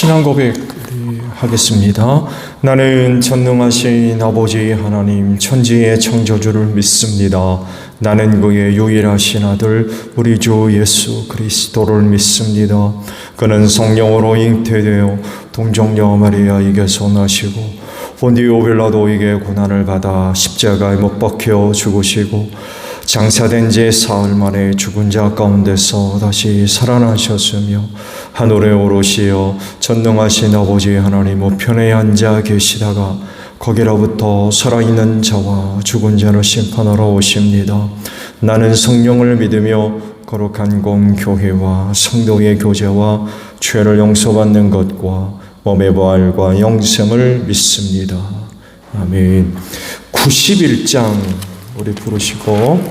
신앙 고백 하겠습니다. 나는 전능하신 아버지 하나님 천지의 창조주를 믿습니다. 나는 그의 유일하신 아들 우리 주 예수 그리스도를 믿습니다. 그는 성령으로 잉태되어 동정녀 마리아에게서 나시고 본디오 빌라도에게 고난을 받아 십자가에 못 박혀 죽으시고 장사된 지 사흘 만에 죽은 자 가운데서 다시 살아나셨으며 하늘에 오르시어 전능하신 아버지 하나님 우편에 앉아 계시다가 거기로부터 살아있는 자와 죽은 자를 심판하러 오십니다. 나는 성령을 믿으며 거룩한 공교회와 성도의 교제와 죄를 용서받는 것과 몸의 부활과 영생을 믿습니다. 아멘. 91장 우리 부르시고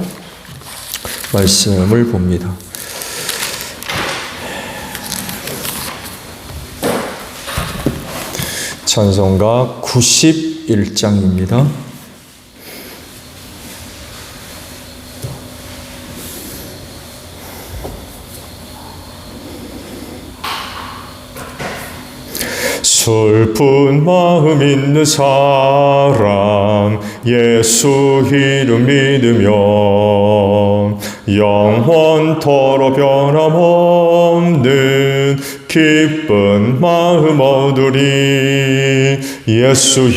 말씀을 봅니다. 찬송가 91장입니다. 슬픈 마음 있는 사람 예수 이름 믿으며 영원토록 변함없는 기쁜 마음 얻으리. 예수의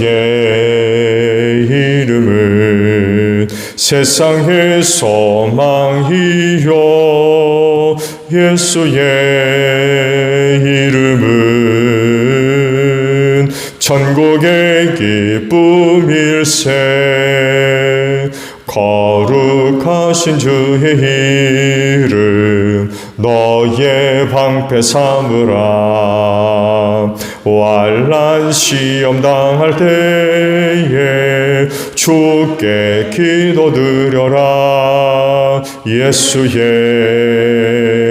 이름은 세상의 소망이요 예수의 이름은 천국의 기쁨일세. 거룩하신 주의 이름 너의 방패 삼으라. 환난 시험 당할 때에 주께 기도드려라. 예수의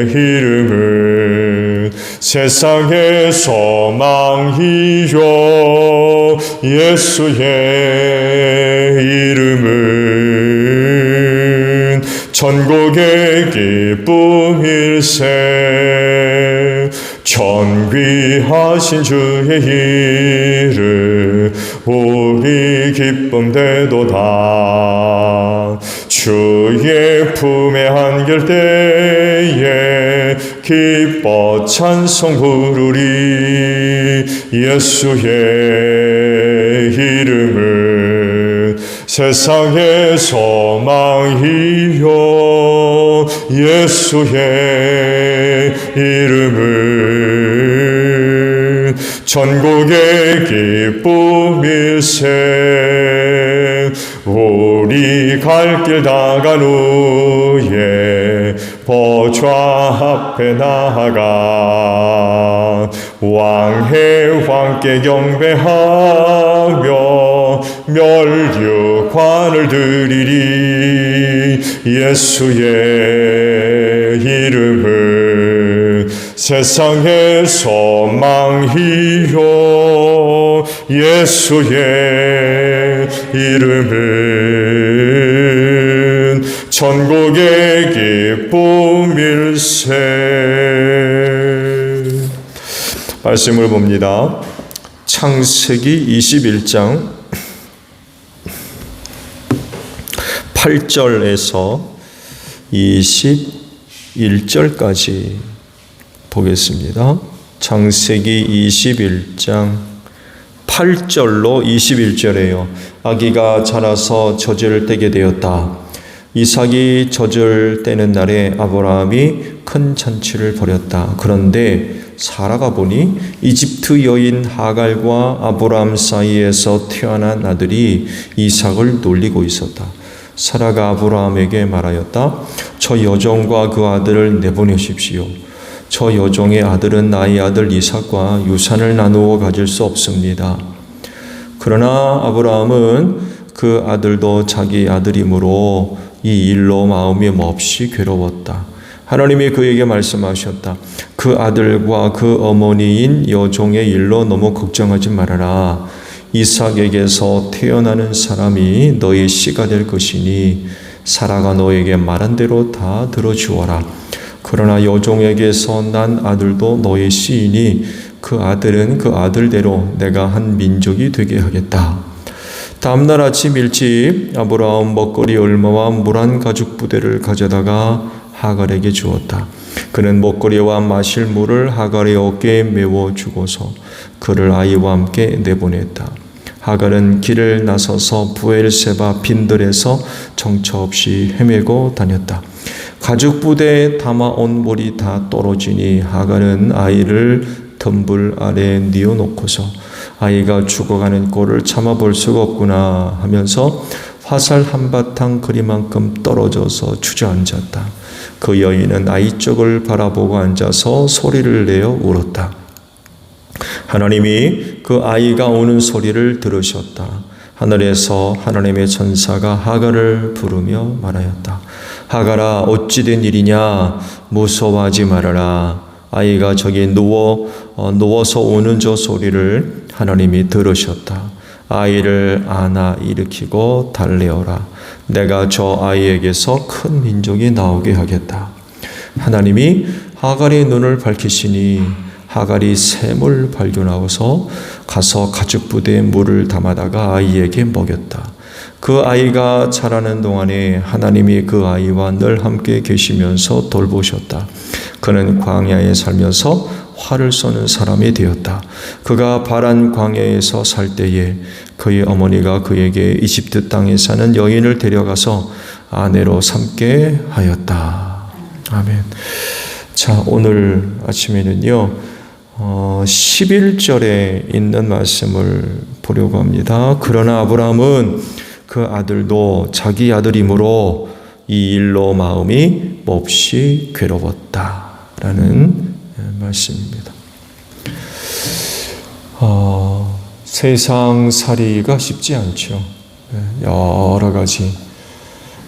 이름은 세상의 소망이요 예수의 이름은 천국의 기쁨일세. 전귀하신 주의 이름 우리 기쁨되도다. 주의 품에 안길 때에 기뻐 찬송 부르리. 예수의 이름은 세상의 소망이요. 예수의 이름은 천국의 기쁨일세. 우리 갈 길 다간 후에 보좌 앞에 나아가 왕의 왕께 경배하며 멸류관을 드리리. 예수의 이름은 세상의 소망이요. 예수의 이름은 천국의 기쁨일세. 말씀을 봅니다. 창세기 21장 8절에서 21절까지 보겠습니다. 창세기 21장 8절로 21절에요. 아기가 자라서 젖을 떼게 되었다. 이삭이 젖을 떼는 날에 아브라함이 큰 잔치를 벌였다. 그런데 사라가 보니 이집트 여인 하갈과 아브라함 사이에서 태어난 아들이 이삭을 놀리고 있었다. 사라가 아브라함에게 말하였다. 저 여종과 그 아들을 내보내십시오. 저 여종의 아들은 나의 아들 이삭과 유산을 나누어 가질 수 없습니다. 그러나 아브라함은 그 아들도 자기 아들이므로 이 일로 마음이 몹시 괴로웠다. 하나님이 그에게 말씀하셨다. 그 아들과 그 어머니인 여종의 일로 너무 걱정하지 말아라. 이삭에게서 태어나는 사람이 너의 씨가 될 것이니 사라가 너에게 말한 대로 다 들어주어라. 그러나 여종에게서 난 아들도 너의 씨이니 그 아들은 그 아들대로 내가 한 민족이 되게 하겠다. 다음날 아침 일찍 아브라함 먹거리 얼마와 물 한 가죽 부대를 가져다가 하갈에게 주었다. 그는 먹거리와 마실 물을 하갈의 어깨에 메워 주고서 그를 아이와 함께 내보냈다. 하갈은 길을 나서서 부엘세바 빈들에서 정처 없이 헤매고 다녔다. 가죽 부대에 담아온 물이 다 떨어지니 하갈은 아이를 덤불 아래에 뉘어놓고서 아이가 죽어가는 꼴을 참아볼 수가 없구나 하면서 화살 한바탕 그리만큼 떨어져서 주저앉았다. 그 여인은 아이 쪽을 바라보고 앉아서 소리를 내어 울었다. 하나님이 그 아이가 우는 소리를 들으셨다. 하늘에서 하나님의 천사가 하갈을 부르며 말하였다. 하갈아, 어찌 된 일이냐? 무서워하지 말아라. 아이가 저기 누워서 우는 저 소리를 하나님이 들으셨다. 아이를 안아 일으키고 달래어라. 내가 저 아이에게서 큰 민족이 나오게 하겠다. 하나님이 하갈의 눈을 밝히시니 하갈이 샘을 발견하고서 가서 가죽 부대에 물을 담아다가 아이에게 먹였다. 그 아이가 자라는 동안에 하나님이 그 아이와 늘 함께 계시면서 돌보셨다. 그는 광야에 살면서 활을 쏘는 사람이 되었다. 그가 바란 광야에서 살 때에 그의 어머니가 그에게 이집트 땅에 사는 여인을 데려가서 아내로 삼게 하였다. 아멘. 자, 오늘 아침에는요 11절에 있는 말씀을 보려고 합니다. 그러나 아브라함은 그 아들도 자기 아들이므로 이 일로 마음이 몹시 괴로웠다라는 말씀입니다. 세상 살이가 쉽지 않죠. 여러 가지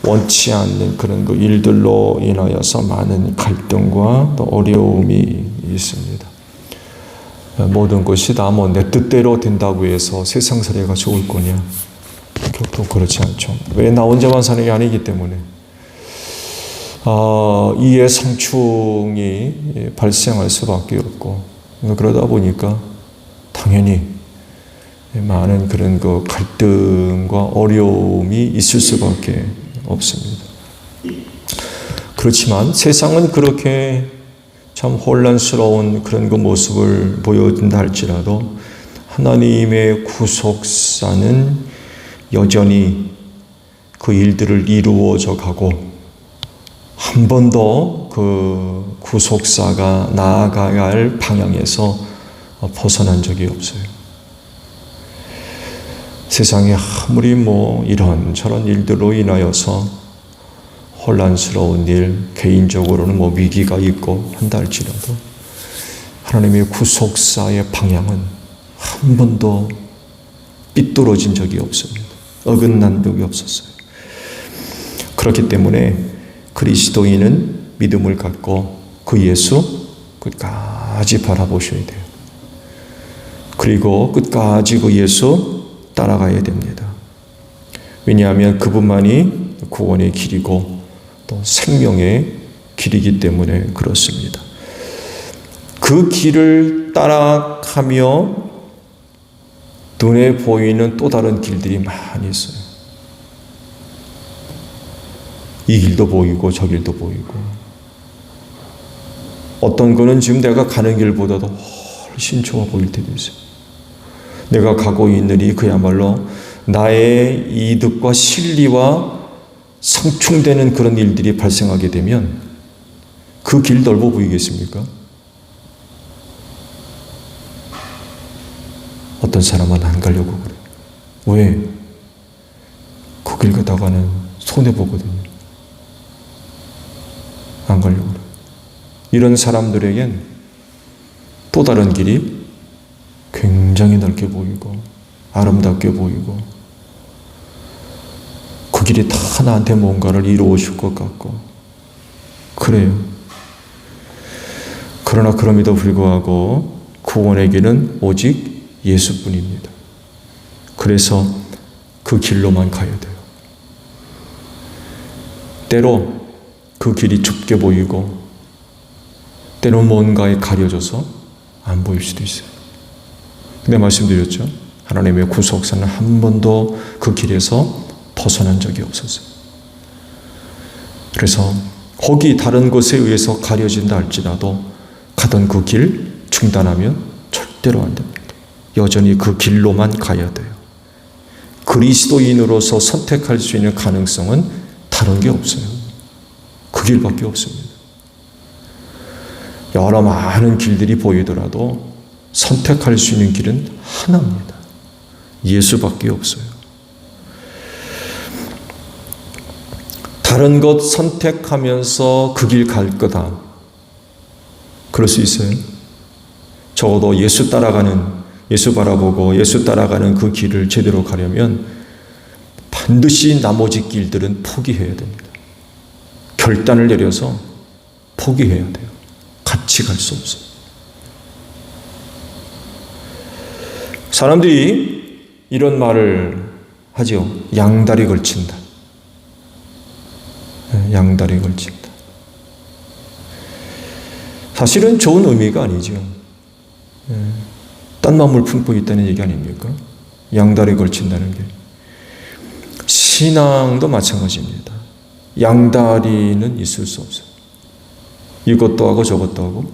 원치 않는 그런 그 일들로 인하여서 많은 갈등과 또 어려움이 있습니다. 모든 것이 다 뭐 내 뜻대로 된다고 해서 세상 살이가 좋을 거냐? 결코 그렇지 않죠. 왜 나 혼자만 사는 게 아니기 때문에. 이해상충이 발생할 수밖에 없고, 그러다 보니까 당연히 많은 그런 그 갈등과 어려움이 있을 수밖에 없습니다. 그렇지만 세상은 그렇게 참 혼란스러운 그런 그 모습을 보여준다 할지라도 하나님의 구속사는 여전히 그 일들을 이루어져 가고 한 번도 그 구속사가 나아가야 할 방향에서 벗어난 적이 없어요. 세상에 아무리 이런저런 일들로 인하여서 혼란스러운 일, 개인적으로는 위기가 있고 한다 할지라도 하나님의 구속사의 방향은 한 번도 삐뚤어진 적이 없습니다. 어긋난 적이 없었어요. 그렇기 때문에 그리스도인은 믿음을 갖고 그 예수 끝까지 바라보셔야 돼요. 그리고 끝까지 그 예수 따라가야 됩니다. 왜냐하면 그분만이 구원의 길이고 또 생명의 길이기 때문에 그렇습니다. 그 길을 따라가며 눈에 보이는 또 다른 길들이 많이 있어요. 이 길도 보이고 저 길도 보이고, 어떤 거는 지금 내가 가는 길보다도 훨씬 좋아 보일 때도 있어요. 내가 가고 있는 이 그야말로 나의 이득과 실리와 상충되는 그런 일들이 발생하게 되면 그 길 넓어 보이겠습니까? 어떤 사람은 안 가려고 그래요. 왜? 그 길 가다가는 손해보거든요. 안 가려고 그래요. 이런 사람들에겐 또 다른 길이 굉장히 넓게 보이고 아름답게 보이고 그 길이 다 나한테 뭔가를 이루어 줄 것 같고 그래요. 그러나 그럼에도 불구하고 구원의 길은 오직 예수뿐입니다. 그래서 그 길로만 가야 돼요. 때로 그 길이 좁게 보이고 때로 뭔가에 가려져서 안 보일 수도 있어요. 근데 말씀드렸죠. 하나님의 구속사는 한 번도 그 길에서 벗어난 적이 없었어요. 그래서 거기 다른 곳에 의해서 가려진다 할지라도 가던 그 길 중단하면 절대로 안 됩니다. 여전히 그 길로만 가야 돼요. 그리스도인으로서 선택할 수 있는 가능성은 다른 게 없어요. 그 길밖에 없습니다. 여러 많은 길들이 보이더라도 선택할 수 있는 길은 하나입니다. 예수밖에 없어요. 다른 것 선택하면서 그 길 갈 거다. 그럴 수 있어요? 적어도 예수 따라가는, 예수 바라보고 예수 따라가는 그 길을 제대로 가려면 반드시 나머지 길들은 포기해야 됩니다. 결단을 내려서 포기해야 돼요. 같이 갈 수 없어요. 사람들이 이런 말을 하죠. 양다리 걸친다. 양다리 걸친다. 사실은 좋은 의미가 아니죠. 딴 마음을 품고 있다는 얘기 아닙니까? 양다리 걸친다는 게. 신앙도 마찬가지입니다. 양다리는 있을 수 없어요. 이것도 하고 저것도 하고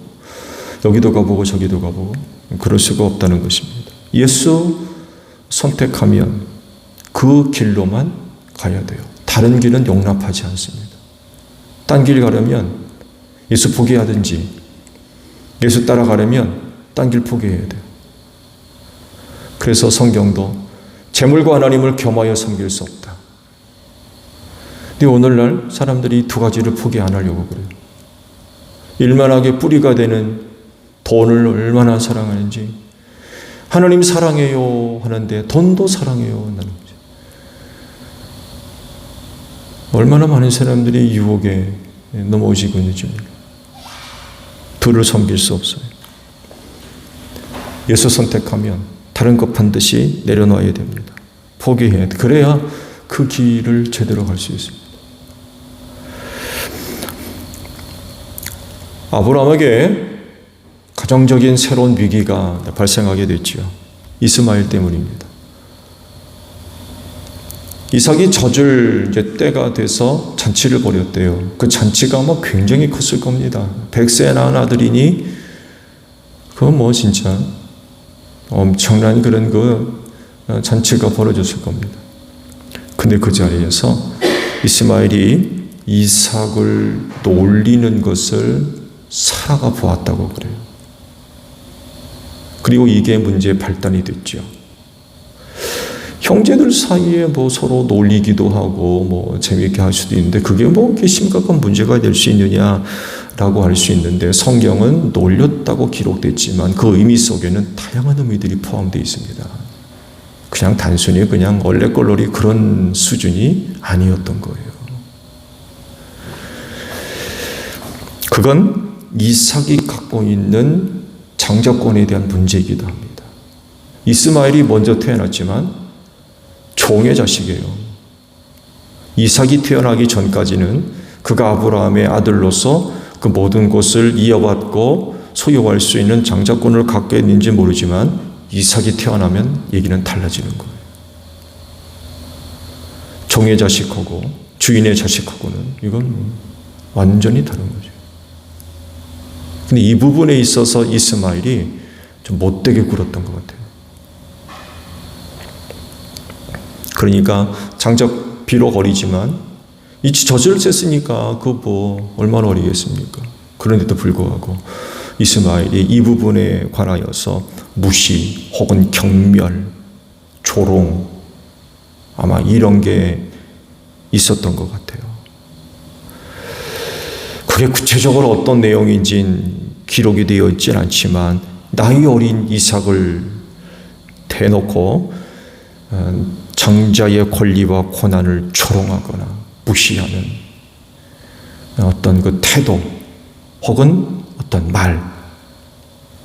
여기도 가보고 저기도 가보고 그럴 수가 없다는 것입니다. 예수 선택하면 그 길로만 가야 돼요. 다른 길은 용납하지 않습니다. 딴 길 가려면 예수 포기하든지 예수 따라가려면 딴 길 포기해야 돼요. 그래서 성경도 재물과 하나님을 겸하여 섬길 수 없다. 근데 오늘날 사람들이 두 가지를 포기 안 하려고 그래요. 일만하게 뿌리가 되는 돈을 얼마나 사랑하는지, 하나님 사랑해요 하는데 돈도 사랑해요 한다는 거죠. 얼마나 많은 사람들이 유혹에 넘어지고 있는지 둘을 섬길 수 없어요. 예수 선택하면 다른 것 반드시 내려놔야 됩니다. 포기해야 돼. 그래야 그 길을 제대로 갈 수 있습니다. 아브라함에게 가정적인 새로운 위기가 발생하게 됐죠. 이스마엘 때문입니다. 이삭이 젖을 이제 때가 돼서 잔치를 벌였대요. 그 잔치가 아마 굉장히 컸을 겁니다. 100세 낳은 아들이니 그건 뭐 진짜 엄청난 그런 그 잔치가 벌어졌을 겁니다. 근데 그 자리에서 이스마엘이 이삭을 놀리는 것을 사라가 보았다고 그래요. 그리고 이게 문제의 발단이 됐죠. 형제들 사이에 뭐 서로 놀리기도 하고 뭐 재미있게 할 수도 있는데 그게 뭐 이렇게 심각한 문제가 될 수 있느냐라고 할 수 있는데 성경은 놀렸다고 기록됐지만 그 의미 속에는 다양한 의미들이 포함되어 있습니다. 그냥 단순히 그냥 얼레꼴로리 그런 수준이 아니었던 거예요. 그건 이삭이 갖고 있는 장자권에 대한 문제이기도 합니다. 이스마엘이 먼저 태어났지만 종의 자식이에요. 이삭이 태어나기 전까지는 그가 아브라함의 아들로서 그 모든 것을 이어받고 소유할 수 있는 장자권을 갖게 했는지 모르지만 이삭이 태어나면 얘기는 달라지는 거예요. 종의 자식하고 주인의 자식하고는 이건 완전히 다른 거죠. 근데 이 부분에 있어서 이스마엘이 좀 못되게 굴었던 것 같아요. 그러니까 장작 비록 어리지만 이 젖을 셌으니까 그 뭐 얼마나 어리겠습니까? 그런데도 불구하고 이스마엘이 이 부분에 관하여서 무시 혹은 경멸, 조롱 아마 이런 게 있었던 것 같아요. 그게 구체적으로 어떤 내용인지는 기록이 되어 있진 않지만 나이 어린 이삭을 대놓고 장자의 권리와 권한을 조롱하거나 무시하는 어떤 그 태도 혹은 어떤 말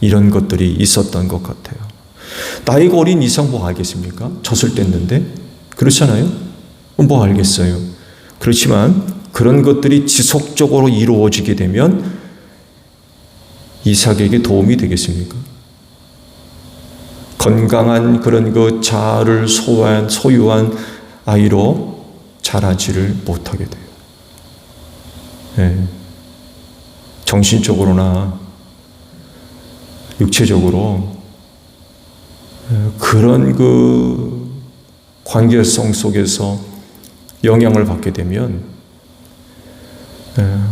이런 것들이 있었던 것 같아요. 나이가 어린 이삭 뭐 알겠습니까? 젖을 뗐는데 그렇잖아요. 뭐 알겠어요. 그렇지만 그런 것들이 지속적으로 이루어지게 되면 이삭에게 도움이 되겠습니까? 건강한 그런 그 자아를 소유한 아이로 자라지를 못하게 돼요. 네. 정신적으로나 육체적으로 그런 그 관계성 속에서 영향을 받게 되면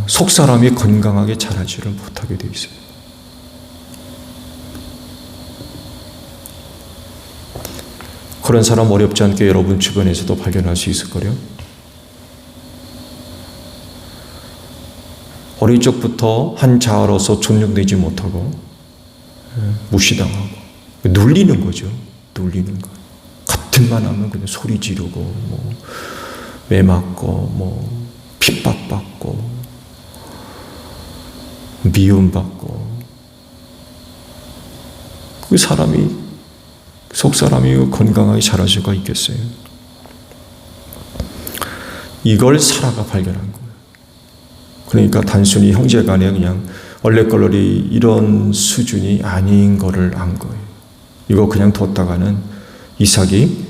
속 사람이 건강하게 자라지를 못하게 돼 있어요. 그런 사람 어렵지 않게 여러분 주변에서도 발견할 수 있을 거예요. 어릴 적부터 한 자아로서 존중되지 못하고 무시당하고 눌리는 거죠. 눌리는 거. 같은 말 하면 그냥 소리 지르고 뭐 매맞고 뭐 핍박받고 미움받고 그 사람이 속 사람이 건강하게 자랄 수가 있겠어요? 이걸 사라가 발견한 거예요. 그러니까 단순히 형제간에 그냥 얼레걸러리 이런 수준이 아닌 거를 안 거예요. 이거 그냥 뒀다가는 이삭이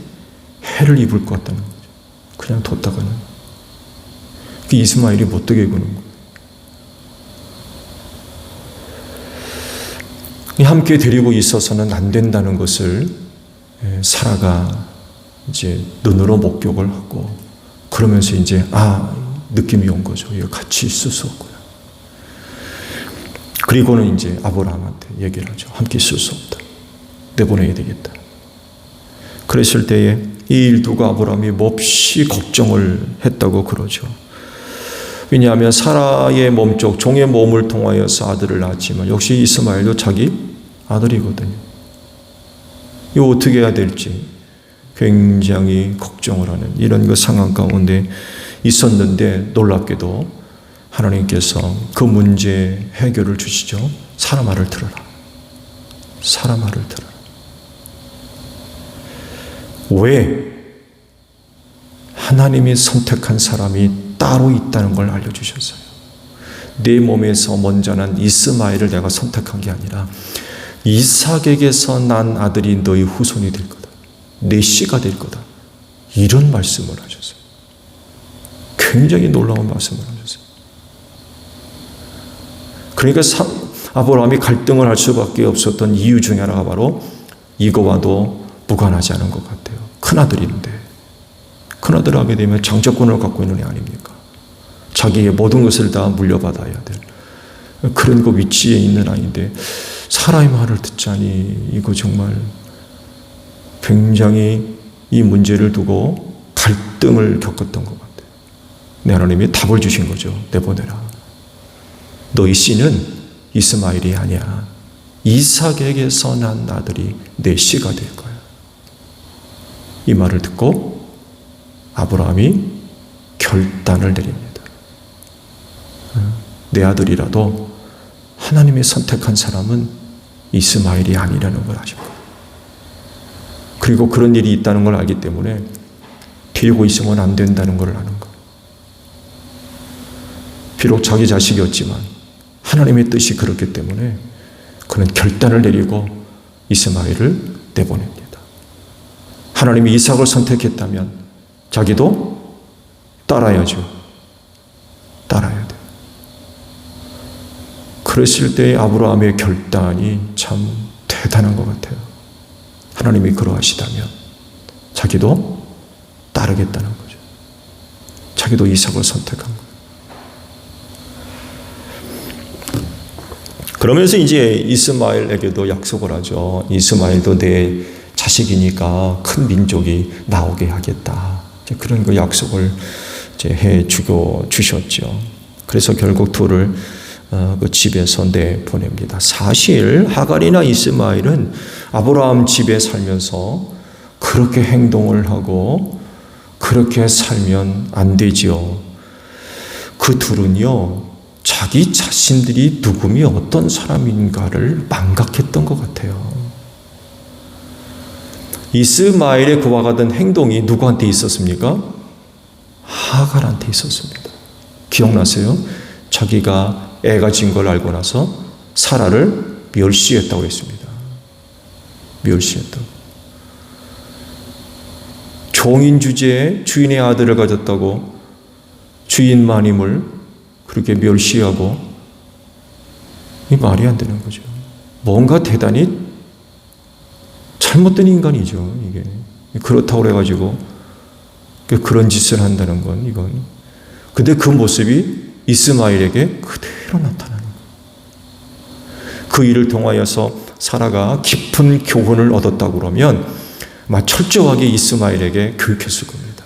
해를 입을 것 같다는 거죠. 그냥 뒀다가는. 그 이스마엘이 못되게 구는 거예요. 함께 데리고 있어서는 안 된다는 것을 사라가 이제 눈으로 목격을 하고 그러면서 이제 느낌이 온 거죠. 이거 같이 있을 수 없구나. 그리고는 이제 아브라함한테 얘기를 하죠. 함께 있을 수 없다. 내보내야 되겠다. 그랬을 때에 이 일 두고 아브라함이 몹시 걱정을 했다고 그러죠. 왜냐하면 사라의 몸쪽 종의 몸을 통하여서 아들을 낳았지만 역시 이스마엘도 자기 아들이거든요. 이거 어떻게 해야 될지 굉장히 걱정을 하는 이런 그 상황 가운데 있었는데 놀랍게도 하나님께서 그 문제 해결을 주시죠. 사라 말을 들어라. 사라 말을 들어라. 왜? 하나님이 선택한 사람이 따로 있다는 걸 알려주셨어요. 내 몸에서 먼저 난 이스마엘을 내가 선택한 게 아니라 이삭에게서 난 아들이 너희 후손이 될 거다. 내 씨가 될 거다. 이런 말씀을 하셨어요. 굉장히 놀라운 말씀을 하셨어요. 그러니까 아브라함이 갈등을 할 수밖에 없었던 이유 중에 하나가 바로 이거와도 무관하지 않은 것 같아요. 큰아들인데 큰아들 하게 되면 장자권을 갖고 있는 애 아닙니까? 자기의 모든 것을 다 물려받아야 될 그런 그 위치에 있는 아이인데 사라의 말을 듣자니 이거 정말 굉장히 이 문제를 두고 갈등을 겪었던 것 같아요. 내 하나님이 답을 주신 거죠. 내보내라. 너희 씨는 이스마엘이 아니야. 이삭에게서 난 아들이 내 씨가 될 거야. 이 말을 듣고 아브라함이 결단을 내립니다. 내 아들이라도 하나님이 선택한 사람은 이스마엘이 아니라는 걸 아십니다. 그리고 그런 일이 있다는 걸 알기 때문에 데리고 있으면 안 된다는 걸 아는 거. 비록 자기 자식이었지만 하나님의 뜻이 그렇기 때문에 그는 결단을 내리고 이스마엘을 내보냅니다. 하나님이 이삭을 선택했다면 자기도 따라야죠. 따라야 돼요. 그랬을 때의 아브라함의 결단이 참 대단한 것 같아요. 하나님이 그러하시다면 자기도 따르겠다는 거죠. 자기도 이삭을 선택한 거예요. 그러면서 이제 이스마엘에게도 약속을 하죠. 이스마엘도 내 자식이니까 큰 민족이 나오게 하겠다. 그런 그 약속을 이제 해 주셨죠. 그래서 결국 둘을 그 집에서 내보냅니다. 사실 하갈이나 이스마엘은 아브라함 집에 살면서 그렇게 행동을 하고 그렇게 살면 안 되지요. 그 둘은요, 자기 자신들이 누구며 어떤 사람인가를 망각했던 것 같아요. 이스마엘의 그와 같은 행동이 누구한테 있었습니까? 하갈한테 있었습니다. 기억나세요? 자기가 애가 진 걸 알고 나서 사라를 멸시했다고 했습니다. 멸시했다고. 종인 주제에 주인의 아들을 가졌다고 주인 마님을 그렇게 멸시하고, 이 말이 안 되는 거죠. 뭔가 대단히 잘못된 인간이죠, 이게. 그렇다고 그래가지고 그런 짓을 한다는 건 이건. 근데 그 모습이 이스마엘에게 그대로 나타나는 거예요. 그 일을 통하여서 사라가 깊은 교훈을 얻었다고 그러면 아마 철저하게 이스마엘에게 교육했을 겁니다.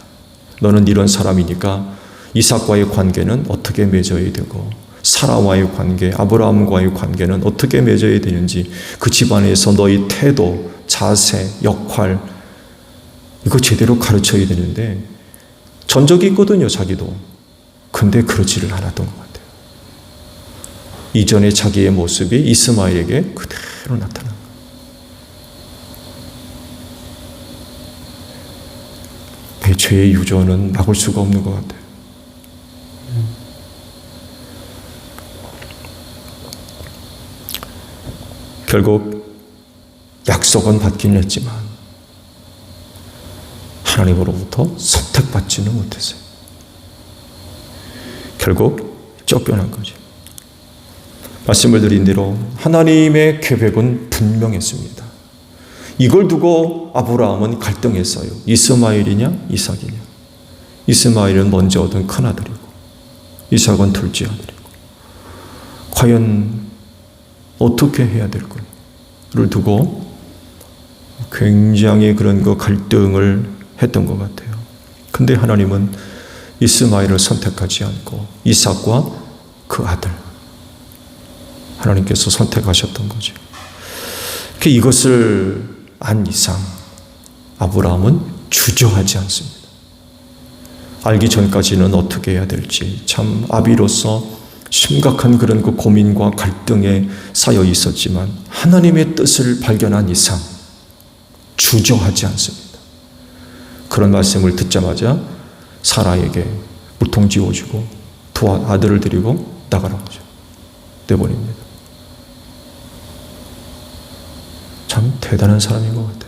너는 이런 사람이니까 이삭과의 관계는 어떻게 맺어야 되고 사라와의 관계, 아브라함과의 관계는 어떻게 맺어야 되는지, 그 집안에서 너의 태도, 자세, 역할, 이거 제대로 가르쳐야 되는데 전적이 있거든요, 자기도. 근데 그러지를 않았던 것 같아요. 이전에 자기의 모습이 이스마엘에게 그대로 나타난 거예요. 죄의 유전은 막을 수가 없는 것 같아요. 결국 약속은 받긴 했지만 하나님으로부터 선택받지는 못했어요. 결국 쫓겨난 거죠. 말씀을 드린 대로 하나님의 계획은 분명했습니다. 이걸 두고 아브라함은 갈등했어요. 이스마엘이냐 이삭이냐. 이스마엘은 먼저 얻은 큰아들이고 이삭은 둘째 아들이고, 과연 어떻게 해야 될까를 두고 굉장히 그런 거 갈등을 했던 것 같아요. 근데 하나님은 이스마엘을 선택하지 않고 이삭과 그 아들, 하나님께서 선택하셨던 거죠. 이것을 안 이상 아브라함은 주저하지 않습니다. 알기 전까지는 어떻게 해야 될지 참 아비로서 심각한 그런 그 고민과 갈등에 쌓여 있었지만 하나님의 뜻을 발견한 이상 주저하지 않습니다. 그런 말씀을 듣자마자 사라에게 물통 지어주고 두 아들을 데리고 나가라고 하죠. 내버립니다. 참 대단한 사람인 것 같아요.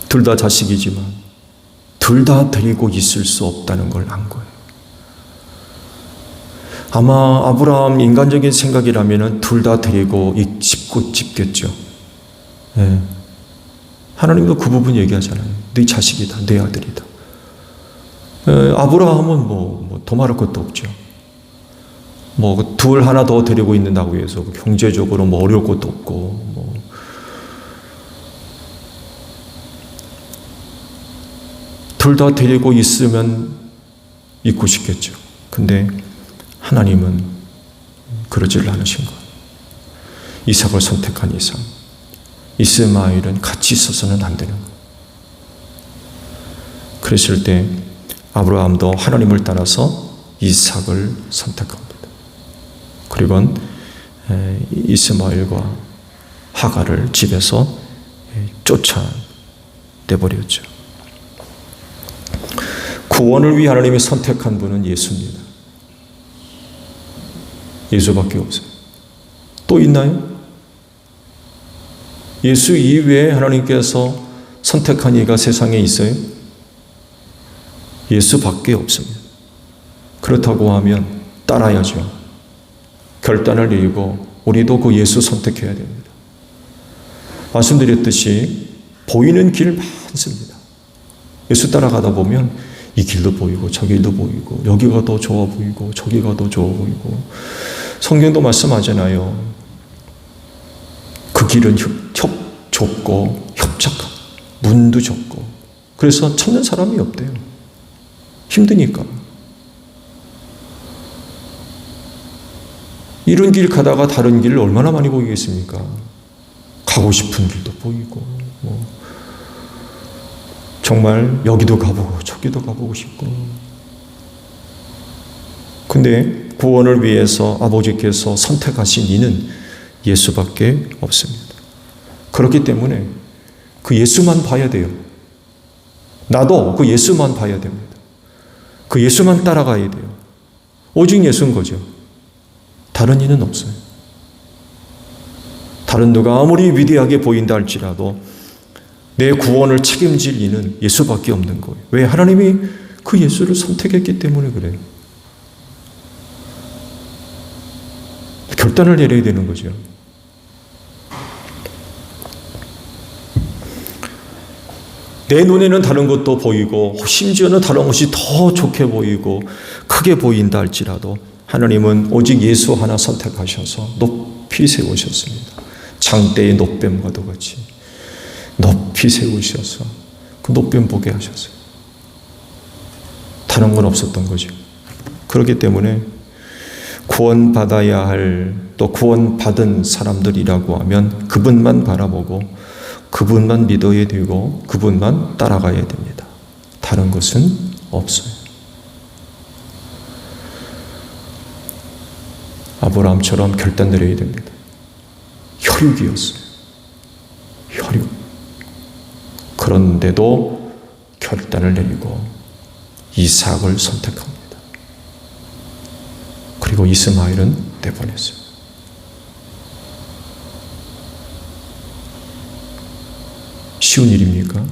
둘 다 자식이지만 둘 다 데리고 있을 수 없다는 걸 안 거예요. 아마 아브라함 인간적인 생각이라면 둘 다 데리고 싶고 싶겠죠. 네. 하나님도 그 부분 얘기하잖아요. 네 자식이다, 네 아들이다. 아브라함은 더 말할 것도 없죠. 둘 하나 더 데리고 있는다고 해서 경제적으로 어려울 것도 없고, 둘 다 데리고 있으면 있고 싶겠죠. 근데 하나님은 그러질 않으신 거예요. 이삭을 선택한 이상, 이스마엘은 같이 있어서는 안 되는 거예요. 그랬을 때 아브라함도 하나님을 따라서 이삭을 선택합니다. 그리고 이스마엘과 하갈을 집에서 쫓아내버렸죠. 구원을 위해 하나님이 선택한 분은 예수입니다. 예수밖에 없어요. 또 있나요? 예수 이외에 하나님께서 선택한 이가 세상에 있어요? 예수밖에 없습니다. 그렇다고 하면 따라야죠. 결단을 내리고 우리도 그 예수 선택해야 됩니다. 말씀드렸듯이 보이는 길 많습니다. 예수 따라가다 보면 이 길도 보이고 저 길도 보이고 여기가 더 좋아 보이고 저기가 더 좋아 보이고 성경도 말씀하잖아요. 그 길은 좁고 협착한 문도 좁고 그래서 찾는 사람이 없대요. 힘드니까. 이런 길 가다가 다른 길을 얼마나 많이 보이겠습니까? 가고 싶은 길도 보이고 정말 여기도 가보고 저기도 가보고 싶고. 근데 구원을 위해서 아버지께서 선택하신 이는 예수밖에 없습니다. 그렇기 때문에 그 예수만 봐야 돼요. 나도 그 예수만 봐야 됩니다. 그 예수만 따라가야 돼요. 오직 예수인 거죠. 다른 이는 없어요. 다른 누가 아무리 위대하게 보인다 할지라도 내 구원을 책임질 이는 예수밖에 없는 거예요. 왜? 하나님이 그 예수를 선택했기 때문에 그래요. 결단을 내려야 되는 거죠. 내 눈에는 다른 것도 보이고 심지어는 다른 것이 더 좋게 보이고 크게 보인다 할지라도 하나님은 오직 예수 하나 선택하셔서 높이 세우셨습니다. 장대의 높뱀과도 같이 높이 세우셔서 그 높뱀 보게 하셨어요. 다른 건 없었던 거죠. 그렇기 때문에 구원받아야 할 또 구원받은 사람들이라고 하면 그분만 바라보고 그분만 믿어야 되고 그분만 따라가야 됩니다. 다른 것은 없어요. 아브라함처럼 결단 내려야 됩니다. 혈육이었어요. 혈육. 그런데도 결단을 내리고 이삭을 선택합니다. 그리고 이스마엘은 내보냈어요. 쉬운 일입니까?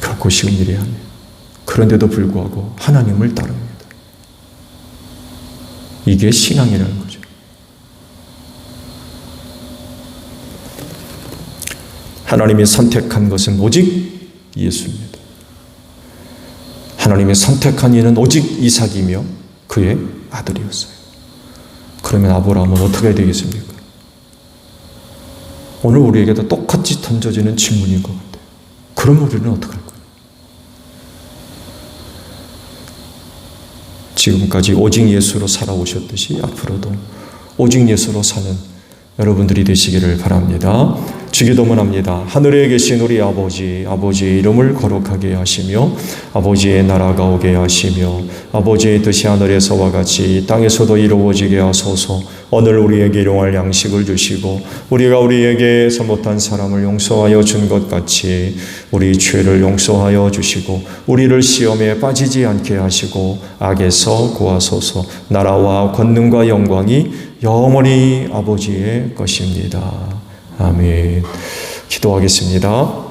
결코 쉬운 일이 아니에요. 그런데도 불구하고 하나님을 따릅니다. 이게 신앙이라는 거죠. 하나님이 선택한 것은 오직 예수입니다. 하나님이 선택한 이는 오직 이삭이며 그의 아들이었어요. 그러면 아브라함은 어떻게 해야 되겠습니까? 오늘 우리에게도 똑같이 던져지는 질문인 것 같아요. 그럼 우리는 어떻게 할 거예요? 지금까지 오직 예수로 살아오셨듯이 앞으로도 오직 예수로 사는 여러분들이 되시기를 바랍니다. 주기도문 합니다. 하늘에 계신 우리 아버지의 이름을 거룩하게 하시며 아버지의 나라가 오게 하시며 아버지의 뜻이 하늘에서와 같이 땅에서도 이루어지게 하소서. 오늘 우리에게 일용할 양식을 주시고 우리가 우리에게 잘못한 사람을 용서하여 준 것 같이 우리 죄를 용서하여 주시고 우리를 시험에 빠지지 않게 하시고 악에서 구하소서. 나라와 권능과 영광이 영원히 아버지의 것입니다. 아멘. 기도하겠습니다.